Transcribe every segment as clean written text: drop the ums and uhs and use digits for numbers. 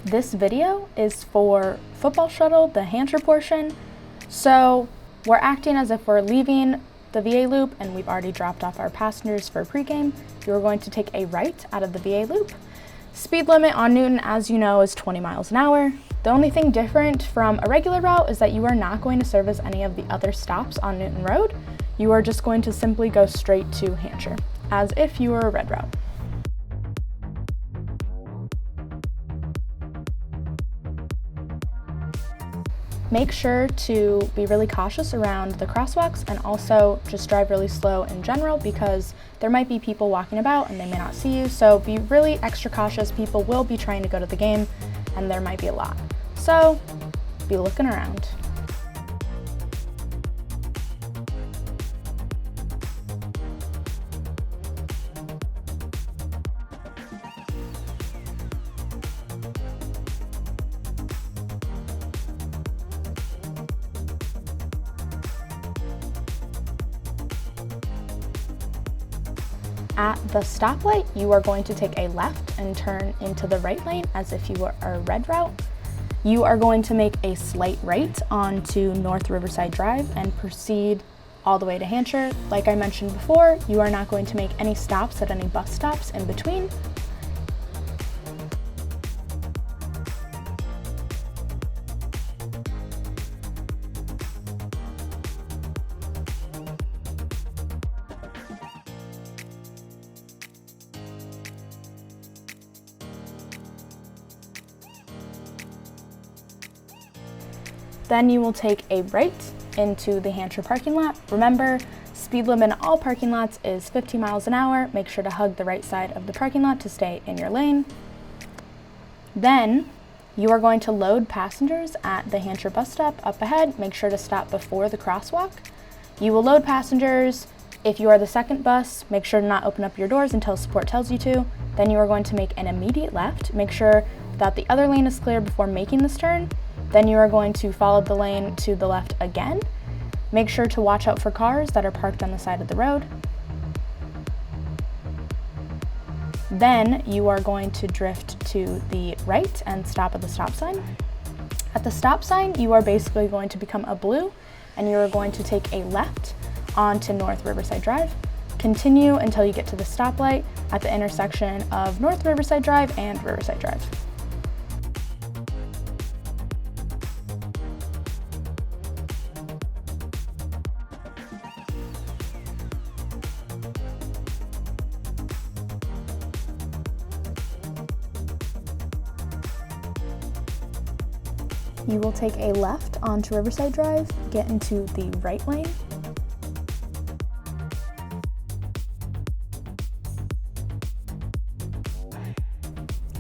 This video is for football shuttle, the Hancher portion. So we're acting as if we're leaving the VA loop and we've already dropped off our passengers for pregame. You're going to take a right out of the VA loop. Speed limit on Newton, as you know, is 20 miles an hour. The only thing different from a regular route is that you are not going to service any of the other stops on Newton Road. You are just going to simply go straight to Hancher, as if you were a red route. Make sure to be really cautious around the crosswalks and also just drive really slow in general because there might be people walking about and they may not see you. So be really extra cautious. People will be trying to go to the game and there might be a lot. So be looking around. At the stoplight, you are going to take a left and turn into the right lane as if you were a red route. You are going to make a slight right onto North Riverside Drive and proceed all the way to Hancher. Like I mentioned before, you are not going to make any stops at any bus stops in between. Then you will take a right into the Hancher parking lot. Remember, speed limit in all parking lots is 50 miles an hour. Make sure to hug the right side of the parking lot to stay in your lane. Then you are going to load passengers at the Hancher bus stop up ahead. Make sure to stop before the crosswalk. You will load passengers. If you are the second bus, make sure to not open up your doors until support tells you to. Then you are going to make an immediate left. Make sure that the other lane is clear before making this turn. Then you are going to follow the lane to the left again. Make sure to watch out for cars that are parked on the side of the road. Then you are going to drift to the right and stop at the stop sign. At the stop sign, you are basically going to become a blue and you are going to take a left onto North Riverside Drive. Continue until you get to the stoplight at the intersection of North Riverside Drive and Riverside Drive. You will take a left onto Riverside Drive, get into the right lane.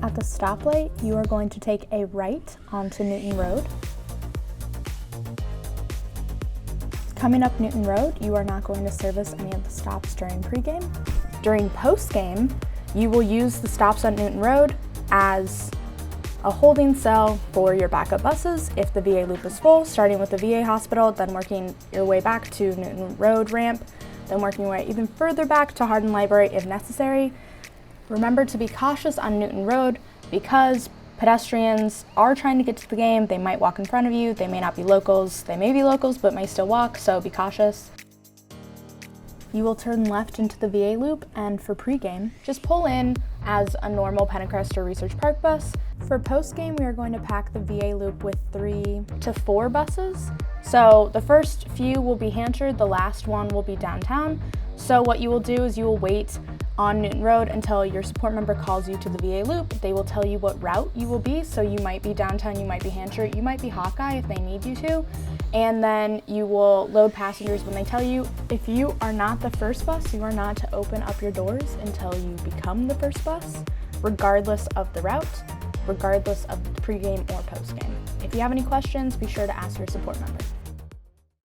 At the stoplight, you are going to take a right onto Newton Road. Coming up Newton Road, you are not going to service any of the stops during pregame. During postgame, you will use the stops on Newton Road as a holding cell for your backup buses if the VA loop is full, starting with the VA hospital, then working your way back to Newton Road ramp, then working your way even further back to Hardin Library if necessary. Remember to be cautious on Newton Road because pedestrians are trying to get to the game. They might walk in front of you. They may not be locals. They may be locals but may still walk, so be cautious. You will turn left into the VA loop, and for pregame, just pull in as a normal Pennacrest or Research Park bus. For postgame, we are going to pack the VA loop with 3 to 4 buses. So the first few will be Hancher, the last one will be downtown. So what you will do is you will wait on Newton Road until your support member calls you to the VA loop. They will tell you what route you will be. So you might be downtown, you might be Hancher, you might be Hawkeye if they need you to. And then you will load passengers when they tell you. If you are not the first bus, you are not to open up your doors until you become the first bus, regardless of the route, regardless of the pregame or postgame. If you have any questions, be sure to ask your support member.